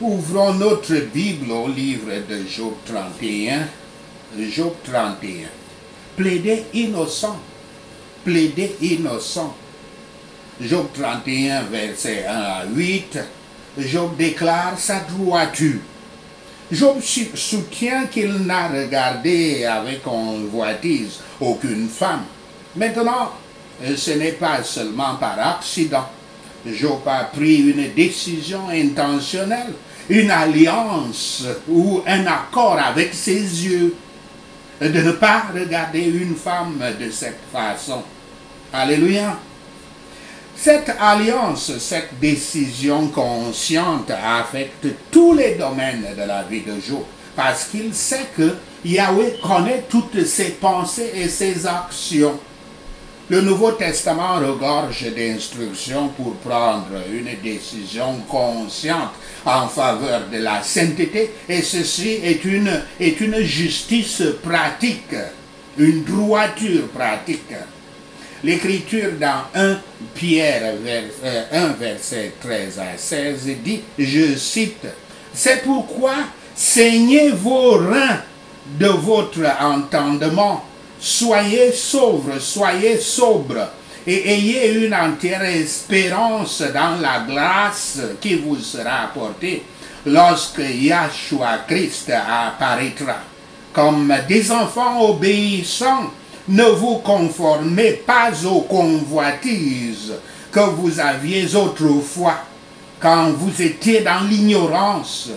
Ouvrons notre Bible au livre de Job 31. Job 31. Plaider innocent. Plaider innocent. Job 31, verset 1 à 8. Job déclare sa droiture. Job soutient qu'il n'a regardé avec convoitise aucune femme. Maintenant, ce n'est pas seulement par accident. Job a pris une décision intentionnelle, une alliance ou un accord avec ses yeux de ne pas regarder une femme de cette façon. Alléluia. Cette alliance, cette décision consciente affecte tous les domaines de la vie de Job parce qu'il sait que Yahweh connaît toutes ses pensées et ses actions. Le Nouveau Testament regorge d'instructions pour prendre une décision consciente en faveur de la sainteté, et ceci est une justice pratique, une droiture pratique. L'Écriture dans 1 Pierre 1 verset 13 à 16 dit, je cite, « C'est pourquoi saignez vos reins de votre entendement, soyez sobres, et ayez une entière espérance dans la grâce qui vous sera apportée lorsque Yahshua Christ apparaîtra. Comme des enfants obéissants, ne vous conformez pas aux convoitises que vous aviez autrefois quand vous étiez dans l'ignorance.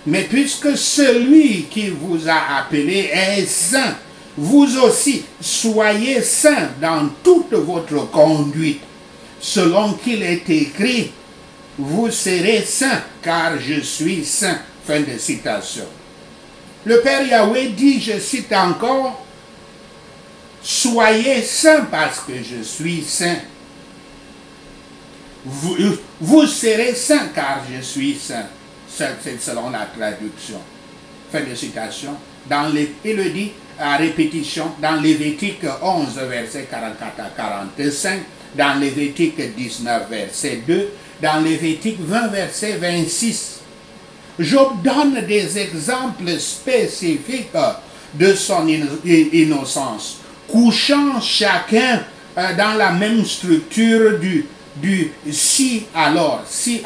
Mais puisque celui qui vous a appelé est saint, vous aussi soyez saints dans toute votre conduite. Selon qu'il est écrit, vous serez saints car je suis saint. Fin de citation. Le Père Yahweh dit, je cite encore, soyez saints parce que je suis saint. Vous serez saints car je suis saint. C'est selon la traduction. Fin de citation. Il le dit à répétition dans Lévitique 11, verset 44 à 45, dans Lévitique 19, verset 2, dans Lévitique 20, verset 26. Job donne des exemples spécifiques de son innocence, couchant chacun dans la même structure du si alors. Si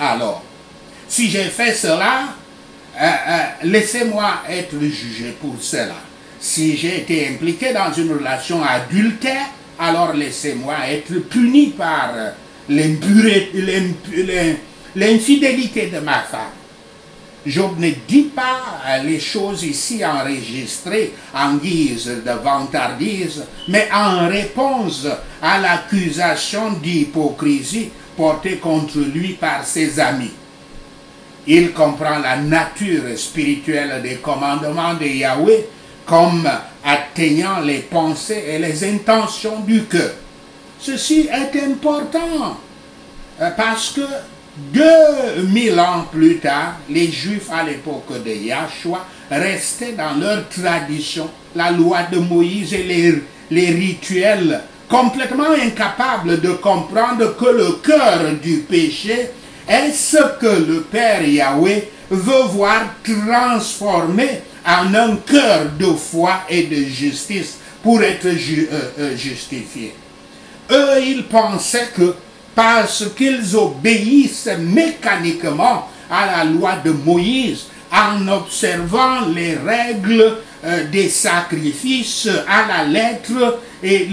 j'ai fait cela, laissez-moi être jugé pour cela. Si j'ai été impliqué dans une relation adultère, alors laissez-moi être puni par l'infidélité de ma femme. Job ne dit pas les choses ici enregistrées en guise de vantardise, mais en réponse à l'accusation d'hypocrisie portée contre lui par ses amis. Il comprend la nature spirituelle des commandements de Yahweh comme atteignant les pensées et les intentions du cœur. Ceci est important parce que 2000 ans plus tard, les Juifs à l'époque de Yahshua restaient dans leur tradition, la loi de Moïse et les rituels, complètement incapables de comprendre que le cœur du péché est ce que le Père Yahweh veut voir transformé en un cœur de foi et de justice pour être justifié. Eux, ils pensaient que parce qu'ils obéissent mécaniquement à la loi de Moïse, en observant les règles des sacrifices à la lettre et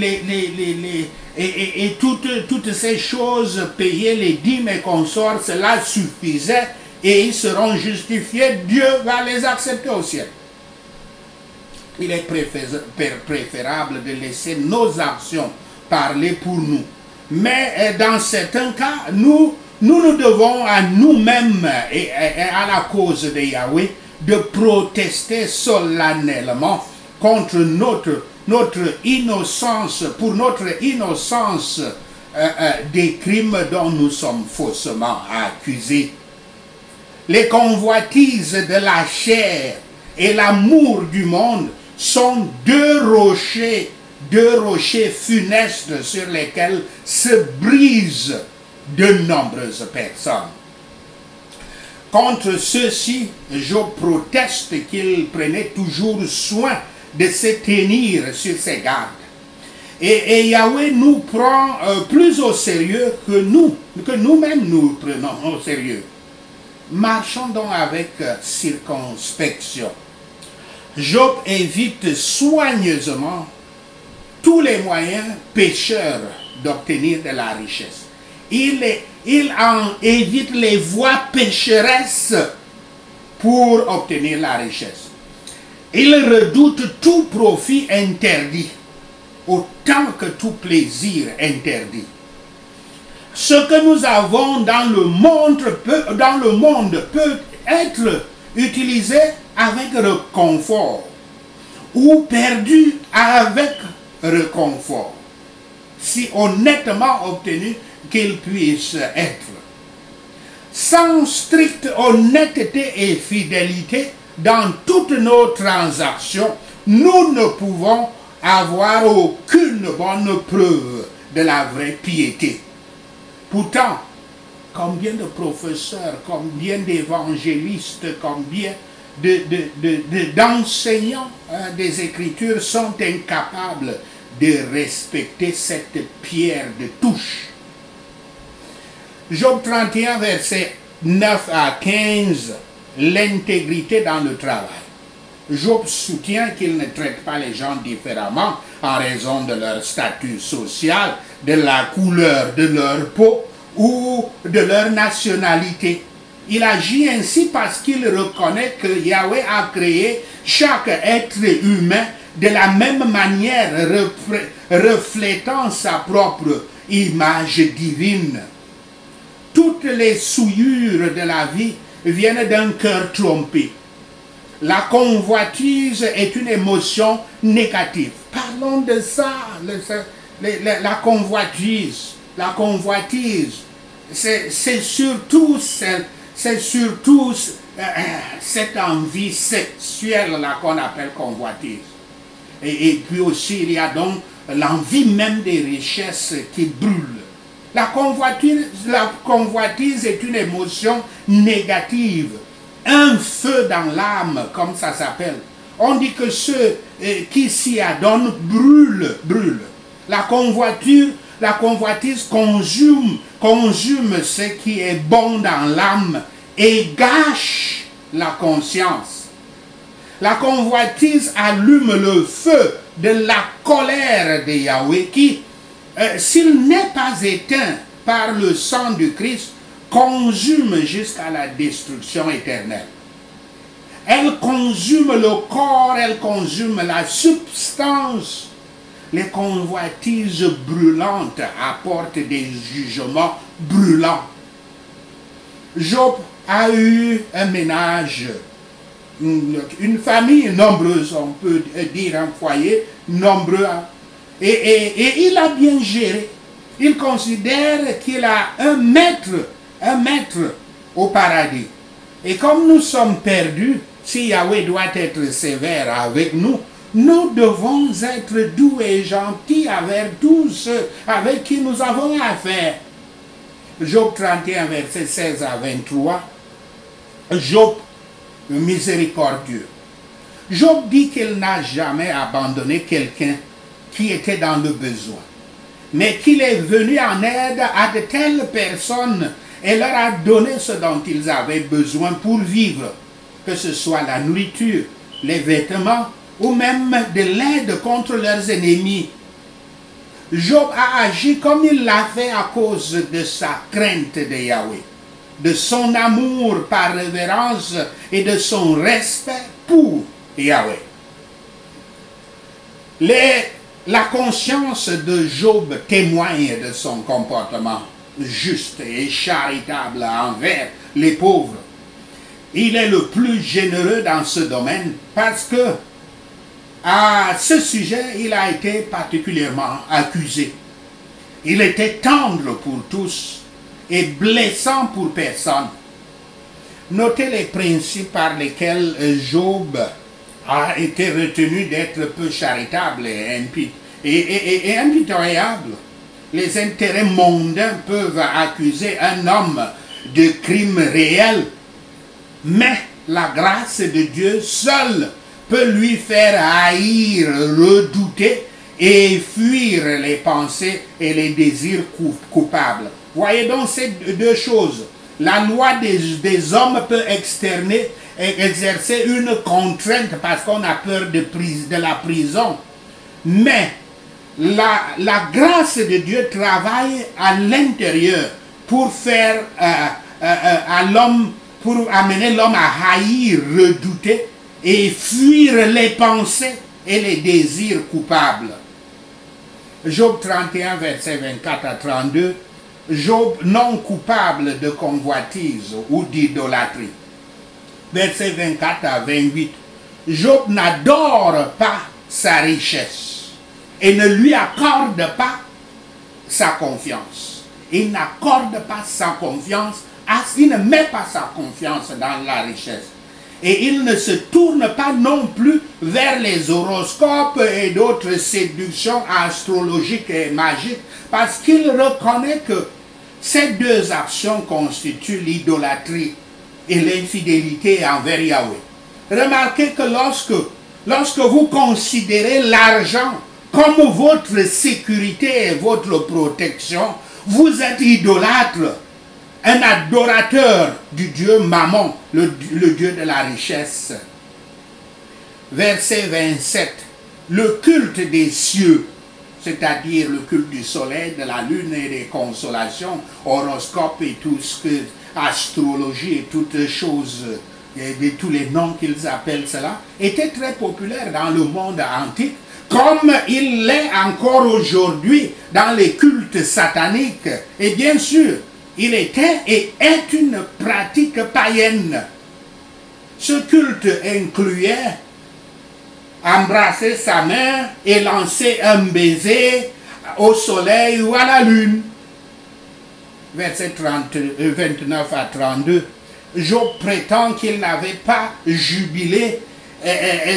toutes ces choses, payer les dîmes et consorts, cela suffisait et ils seront justifiés, Dieu va les accepter au ciel. Il est préférable de laisser nos actions parler pour nous. Mais dans certains cas, nous devons à nous-mêmes et à la cause de Yahweh de protester solennellement contre notre innocence, pour notre innocence des crimes dont nous sommes faussement accusés. Les convoitises de la chair et l'amour du monde sont deux rochers funestes sur lesquels se brisent de nombreuses personnes. Contre ceux-ci, Job proteste qu'il prenait toujours soin de se tenir sur ses gardes. Et Yahweh nous prend plus au sérieux que nous-mêmes nous prenons au sérieux. Marchons donc avec circonspection. Job évite soigneusement tous les moyens pécheurs d'obtenir de la richesse. Il en évite les voies pécheresses pour obtenir la richesse. Il redoute tout profit interdit, autant que tout plaisir interdit. Ce que nous avons dans le monde peut être utilisé avec réconfort ou perdu avec réconfort, si honnêtement obtenu qu'il puisse être. Sans stricte honnêteté et fidélité dans toutes nos transactions, nous ne pouvons avoir aucune bonne preuve de la vraie piété. Pourtant, combien de professeurs, combien d'évangélistes, combien d'enseignants des Écritures sont incapables de respecter cette pierre de touche. Job 31, versets 9 à 15, l'intégrité dans le travail. Job soutient qu'il ne traite pas les gens différemment en raison de leur statut social, de la couleur de leur peau ou de leur nationalité. Il agit ainsi parce qu'il reconnaît que Yahweh a créé chaque être humain de la même manière, reflétant sa propre image divine. Toutes les souillures de la vie viennent d'un cœur trompé. La convoitise est une émotion négative. Parlons de ça, la convoitise. La convoitise, c'est surtout cette envie sexuelle là qu'on appelle convoitise. Et puis aussi, il y a donc l'envie même des richesses qui brûle. La convoitise est une émotion négative, un feu dans l'âme, comme ça s'appelle. On dit que ceux qui s'y adonnent brûlent. La convoitise consume ce qui est bon dans l'âme et gâche la conscience. La convoitise allume le feu de la colère de Yahweh qui, s'il n'est pas éteint par le sang du Christ, consume jusqu'à la destruction éternelle. Elle consume le corps, elle consume la substance. Les convoitises brûlantes apportent des jugements brûlants. Job a eu un ménage, une famille nombreuse, on peut dire un foyer nombreux, et il a bien géré. Il considère qu'il a un maître au paradis. Et comme nous sommes perdus, si Yahweh doit être sévère avec nous, nous devons être doux et gentils avec tous ceux avec qui nous avons affaire. Job 31, verset 16 à 23. Job miséricordieux. Job dit qu'il n'a jamais abandonné quelqu'un qui était dans le besoin, mais qu'il est venu en aide à de telles personnes et leur a donné ce dont ils avaient besoin pour vivre, que ce soit la nourriture, les vêtements, ou même de l'aide contre leurs ennemis. Job a agi comme il l'a fait à cause de sa crainte de Yahweh, de son amour par révérence et de son respect pour Yahweh. La conscience de Job témoigne de son comportement juste et charitable envers les pauvres. Il est le plus généreux dans ce domaine parce que à ce sujet, il a été particulièrement accusé. Il était tendre pour tous et blessant pour personne. Notez les principes par lesquels Job a été retenu d'être peu charitable et impitoyable. Les intérêts mondains peuvent accuser un homme de crimes réels Mais la grâce de Dieu seule peut lui faire haïr, redouter et fuir les pensées et les désirs coupables. Voyez donc ces deux choses. La loi des hommes peut exercer une contrainte parce qu'on a peur de la prison. Mais la grâce de Dieu travaille à l'intérieur pour faire pour amener l'homme à haïr, redouter et fuir les pensées et les désirs coupables. Job 31, verset 24 à 32. Job non coupable de convoitise ou d'idolâtrie. Verset 24 à 28. Job n'adore pas sa richesse et ne lui accorde pas sa confiance. Il n'accorde pas sa confiance, il ne met pas sa confiance dans la richesse. Et il ne se tourne pas non plus vers les horoscopes et d'autres séductions astrologiques et magiques parce qu'il reconnaît que ces deux actions constituent l'idolâtrie et l'infidélité envers Yahweh. Remarquez que lorsque vous considérez l'argent comme votre sécurité et votre protection, vous êtes idolâtre, un adorateur du Dieu Mammon, le Dieu de la richesse. Verset 27. Le culte des cieux, c'est-à-dire le culte du soleil, de la lune et des consolations, horoscope et tout ce que, astrologie et toutes choses, et tous les noms qu'ils appellent cela, était très populaire dans le monde antique, comme il l'est encore aujourd'hui dans les cultes sataniques. Et bien sûr, il était et est une pratique païenne. Ce culte incluait embrasser sa mère et lancer un baiser au soleil ou à la lune. Verset 29 à 32. Job prétend qu'il n'avait pas jubilé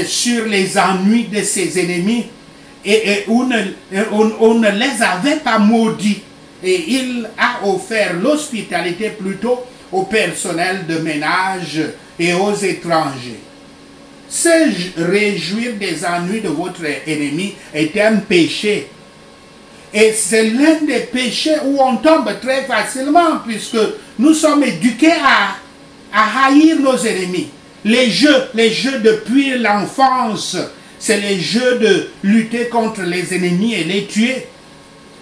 sur les ennuis de ses ennemis et on ne les avait pas maudits. Et il a offert l'hospitalité plutôt au personnel de ménage et aux étrangers. Se réjouir des ennuis de votre ennemi est un péché. Et c'est l'un des péchés où on tombe très facilement puisque nous sommes éduqués à haïr nos ennemis. Les jeux depuis l'enfance, c'est les jeux de lutter contre les ennemis et les tuer.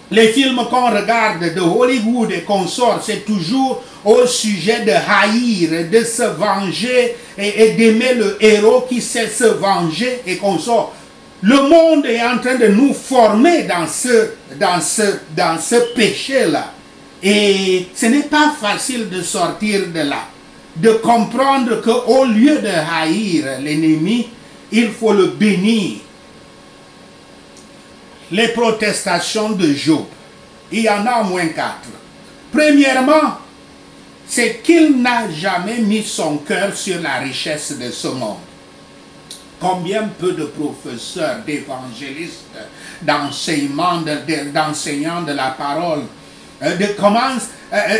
Les films qu'on regarde de Hollywood et consorts, c'est toujours au sujet de haïr, de se venger et d'aimer le héros qui sait se venger et consorts. Le monde est en train de nous former dans ce péché-là. Et ce n'est pas facile de sortir de là. De comprendre qu'au lieu de haïr l'ennemi, il faut le bénir. Les protestations de Job, il y en a au moins 4. Premièrement, c'est qu'il n'a jamais mis son cœur sur la richesse de ce monde. Combien peu de professeurs, d'évangélistes, d'enseignants de la parole, comment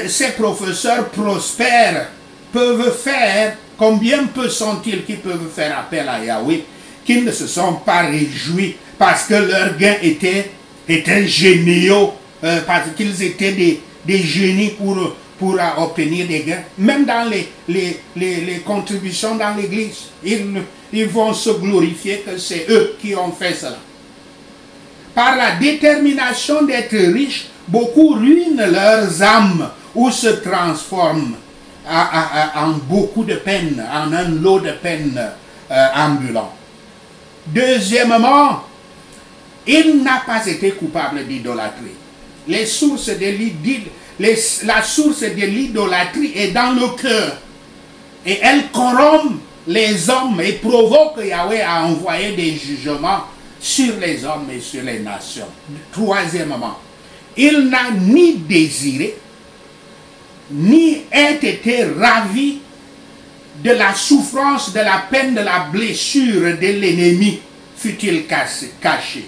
ces professeurs prospères peuvent faire, combien peu sont-ils qui peuvent faire appel à Yahweh, qui ne se sont pas réjouis parce que leurs gains étaient géniaux, parce qu'ils étaient des génies pour obtenir des gains. Même dans les contributions dans l'église, ils vont se glorifier que c'est eux qui ont fait cela. Par la détermination d'être riches, beaucoup ruinent leurs âmes ou se transforment en beaucoup de peines, en un lot de peines ambulant. Deuxièmement, il n'a pas été coupable d'idolâtrie. La source de l'idolâtrie est dans le cœur. Et elle corrompt les hommes et provoque Yahweh à envoyer des jugements sur les hommes et sur les nations. Troisièmement, il n'a ni désiré, ni été ravi de la souffrance, de la peine, de la blessure de l'ennemi, fut-il caché.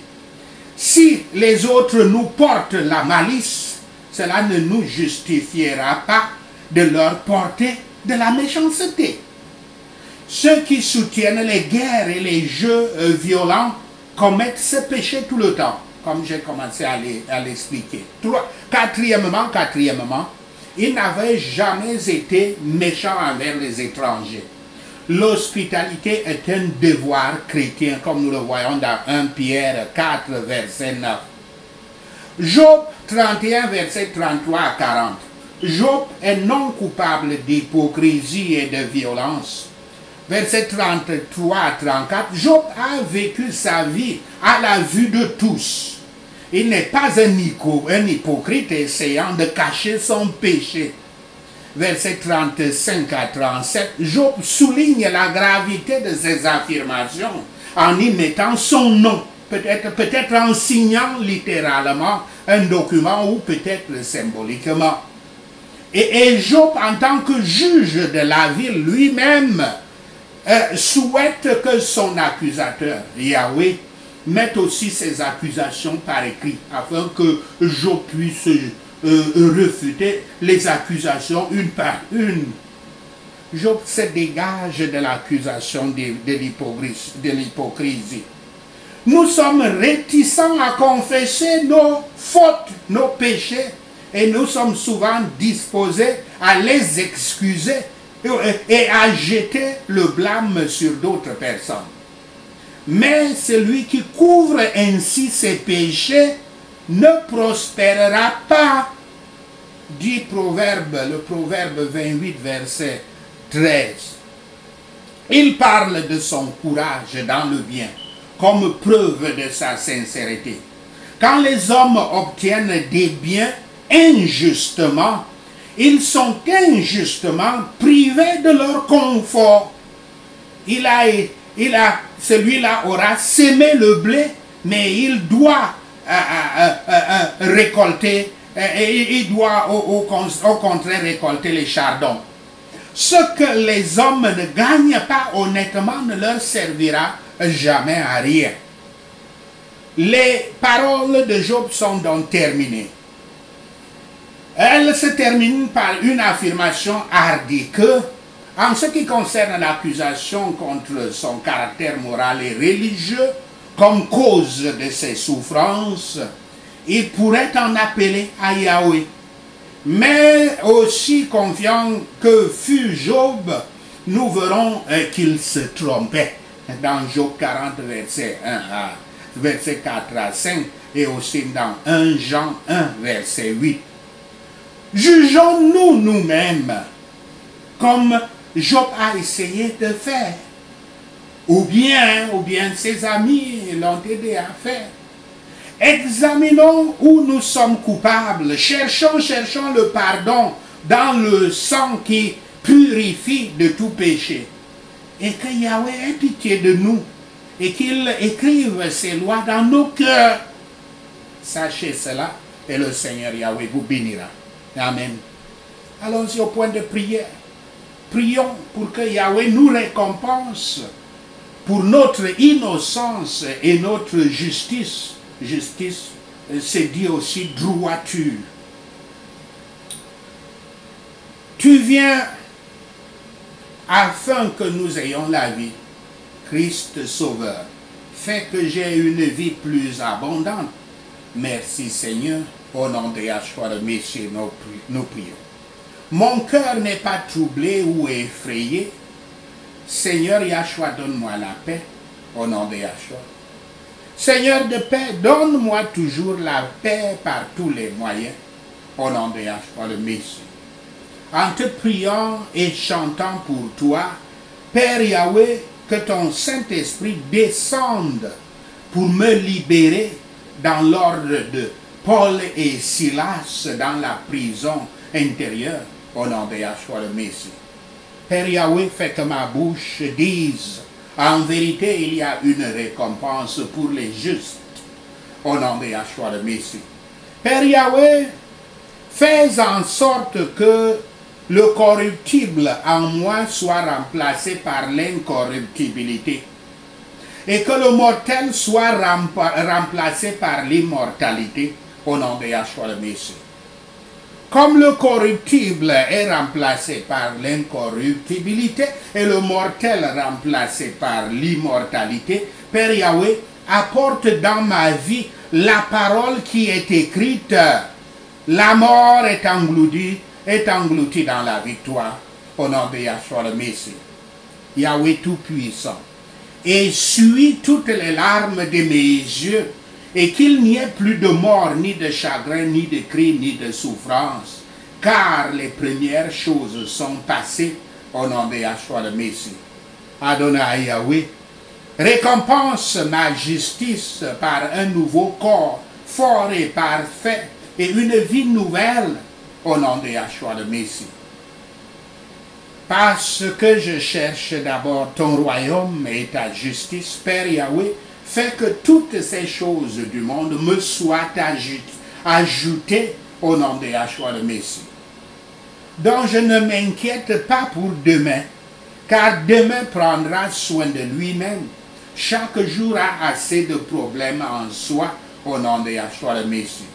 Si les autres nous portent la malice, cela ne nous justifiera pas de leur porter de la méchanceté. Ceux qui soutiennent les guerres et les jeux violents commettent ce péché tout le temps, comme j'ai commencé à l'expliquer. Quatrièmement, ils n'avaient jamais été méchants envers les étrangers. L'hospitalité est un devoir chrétien, comme nous le voyons dans 1 Pierre 4, verset 9. Job 31, verset 33 à 40. Job est non coupable d'hypocrisie et de violence. Verset 33 à 34, Job a vécu sa vie à la vue de tous. Il n'est pas un hypocrite essayant de cacher son péché. Verset 35 à 37, Job souligne la gravité de ses affirmations en y mettant son nom, peut-être en signant littéralement un document ou peut-être symboliquement. Et Job, en tant que juge de la ville lui-même, souhaite que son accusateur, Yahweh, mette aussi ses accusations par écrit, afin que Job puisse refuter les accusations une par une. Job se dégage de l'accusation de l'hypocrisie. Nous sommes réticents à confesser nos fautes, nos péchés, et nous sommes souvent disposés à les excuser et à jeter le blâme sur d'autres personnes. Mais celui qui couvre ainsi ses péchés ne prospérera pas, dit le proverbe 28, verset 13. Il parle de son courage dans le bien, comme preuve de sa sincérité. Quand les hommes obtiennent des biens injustement, ils sont injustement privés de leur confort. Celui-là aura sémé le blé, mais il doit récolter, il doit au contraire récolter les chardons. Ce que les hommes ne gagnent pas honnêtement ne leur servira jamais à rien. Les paroles de Job sont donc terminées. Elles se terminent par une affirmation hardie que, en ce qui concerne l'accusation contre son caractère moral et religieux, comme cause de ses souffrances, il pourrait en appeler à Yahweh. Mais aussi confiant que fut Job, nous verrons qu'il se trompait. Dans Job 40, verset 4 à 5, et aussi dans 1 Jean 1, verset 8. Jugeons-nous nous-mêmes comme Job a essayé de faire, ou bien ses amis l'ont aidé à faire. Examinons où nous sommes coupables, cherchons le pardon dans le sang qui purifie de tout péché, et que Yahweh ait pitié de nous et qu'il écrive ses lois dans nos cœurs. Sachez cela et le Seigneur Yahweh vous bénira. Amen. Allons-y au point de prière. Prions pour que Yahweh nous récompense pour notre innocence et notre justice. Justice, c'est dit aussi droiture. Tu viens afin que nous ayons la vie. Christ Sauveur, fais que j'ai une vie plus abondante. Merci Seigneur, au nom de Yahshua le Messie, nous prions. Mon cœur n'est pas troublé ou effrayé. Seigneur Yahshua, donne-moi la paix, au nom de Yahshua. Seigneur de paix, donne-moi toujours la paix par tous les moyens, au nom de Yahshua le Messie. En te priant et chantant pour toi, Père Yahweh, que ton Saint-Esprit descende pour me libérer dans l'ordre de Paul et Silas dans la prison intérieure, au nom de Yahshua le Messie. Père Yahweh, fais que ma bouche dise, en vérité, il y a une récompense pour les justes, au nom de Yahshua le Messie. Père Yahweh, fais en sorte que le corruptible en moi soit remplacé par l'incorruptibilité et que le mortel soit remplacé par l'immortalité, au nom de Yahshua le Messie. Comme le corruptible est remplacé par l'incorruptibilité et le mortel remplacé par l'immortalité, Père Yahweh, apporte dans ma vie la parole qui est écrite. La mort est engloutie dans la victoire. Au nom de Yahshua le Messie. Yahweh Tout-Puissant. Essuie toutes les larmes de mes yeux et qu'il n'y ait plus de mort, ni de chagrin, ni de cris, ni de souffrance, car les premières choses sont passées au nom de Yahshua le Messie. Adonai Yahweh, récompense ma justice par un nouveau corps fort et parfait et une vie nouvelle au nom de Yahshua le Messie. Parce que je cherche d'abord ton royaume et ta justice, Père Yahweh, fais que toutes ces choses du monde me soient ajoutées au nom de Yahshua le Messie. Donc je ne m'inquiète pas pour demain, car demain prendra soin de lui-même. Chaque jour a assez de problèmes en soi au nom de Yahshua le Messie.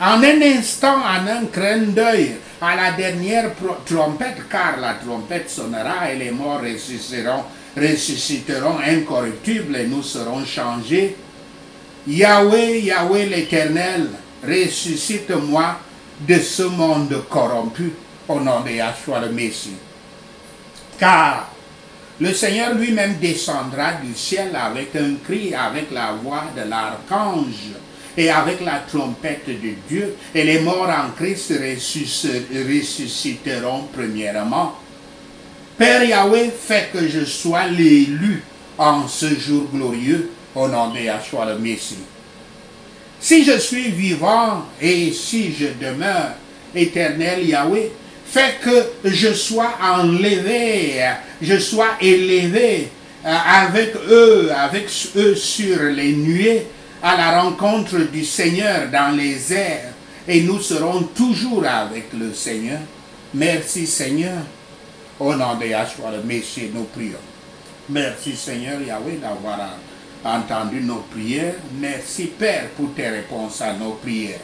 En un instant, en un clin d'œil, à la dernière trompette, car la trompette sonnera et les morts ressusciteront incorruptibles et nous serons changés. Yahweh, Yahweh l'Éternel, ressuscite-moi de ce monde corrompu au nom de Yahshua le Messie. Car le Seigneur lui-même descendra du ciel avec un cri, avec la voix de l'archange et avec la trompette de Dieu, et les morts en Christ ressusciteront premièrement. Père Yahweh, fais que je sois l'élu en ce jour glorieux au nom de Yahshua le Messie. Si je suis vivant et si je demeure, éternel Yahweh, fais que je sois enlevé, je sois élevé avec eux sur les nuées, à la rencontre du Seigneur dans les airs, et nous serons toujours avec le Seigneur. Merci Seigneur. Au nom de Yahshua le Messie, nous prions. Merci Seigneur Yahweh d'avoir entendu nos prières. Merci Père pour tes réponses à nos prières.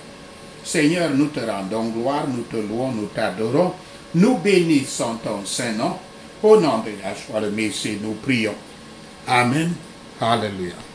Seigneur, nous te rendons gloire, nous te louons, nous t'adorons. Nous bénissons ton Saint-Nom. Au nom de Yahshua le Messie, nous prions. Amen. Alléluia.